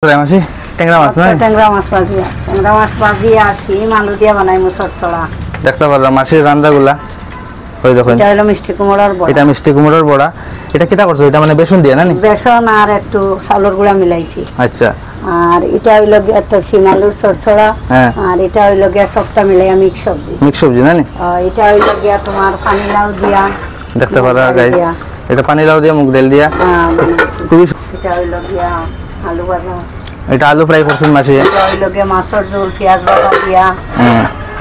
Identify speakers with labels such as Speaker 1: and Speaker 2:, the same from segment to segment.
Speaker 1: মাসি ট্যাংরা মাছ না
Speaker 2: ট্যাংরা মাছ ভাজি আর শিম আলু দিয়ে বানাই মুসরছড়া
Speaker 1: দেখতে পারলাম মাসির রান্নাগুলা। ওই দেখুন
Speaker 2: এটা হলো মিষ্টি কুমড়ার বড়া।
Speaker 1: এটা মিষ্টি কুমড়োর বড়া। এটা কিটা করছো? এটা মানে বেসন দিয়ে না নি?
Speaker 2: বেসন আর একটু চাউলের গুঁড়া মিলাইছি।
Speaker 1: আচ্ছা।
Speaker 2: আর এটা হইলো গিয়া তো শিম আলুর চড়চড়া।
Speaker 1: হ্যাঁ।
Speaker 2: আর এটা হইলো গিয়া সবটা মিলাইয়া মিক্স সবজি।
Speaker 1: মিক্স সবজি না নি?
Speaker 2: এটা হইলো গিয়া তোমার পানি লাউ দিয়া
Speaker 1: দেখতে পারা গাইস, এটা পানি লাউ দিয়া মুগ ডাল দিয়া খুবই।
Speaker 2: এটা হইলো গিয়া আলু ভাজা।
Speaker 1: এটা আলু ফ্রাই করছেন মাসি।
Speaker 2: এটা হইলো গিয়া মাছের ঝোল পেঁয়াজ বাটা দিয়া।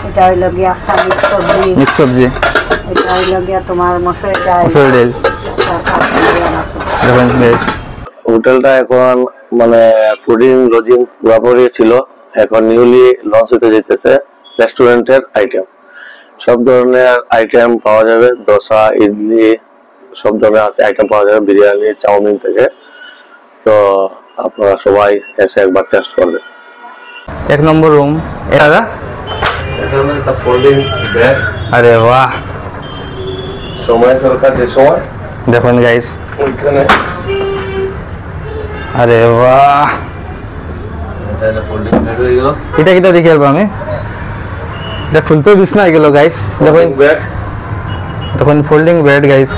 Speaker 2: এটা হইলো গিয়া খালি সবজি
Speaker 1: মিক্স সবজি।
Speaker 2: এটা হইলো গিয়া তোমার মসুর ডাল।
Speaker 1: মসুর ডাল দেখুন গাইস।
Speaker 3: হোটেলটা এখন মানে ফুডিং লজিং পুরোপুরি ছিল, এখন নিউলি লঞ্চ হতে যেতেছে রেস্টুরেন্টের আইটেম। সব ধরনের আইটেম পাওয়া যাবে, দোসা ইডলি সব ধরনের আইটেম পাওয়া যাবে, বিরিয়ানি চাউমিন থেকে। তো আপনারা সবাই এসে একবার টেস্ট করবেন।
Speaker 1: এক নম্বর রুম এটা
Speaker 3: এখানে একটা ফোল্ডিং বেড।
Speaker 1: আরে বাহ,
Speaker 3: সময় দরকার যে সময়
Speaker 1: দেখুন গাইস
Speaker 3: ওইখানে।
Speaker 1: আরে বাহ,
Speaker 3: এটা ফোল্ডিং বেড হয়ে গেল।
Speaker 1: এটা কিটা দেখে আসবো আমি। এটা খুলতেও বিছনা হয়ে গেল গাইস। দেখুন
Speaker 3: বেড,
Speaker 1: দেখুন ফোল্ডিং বেড গাইস।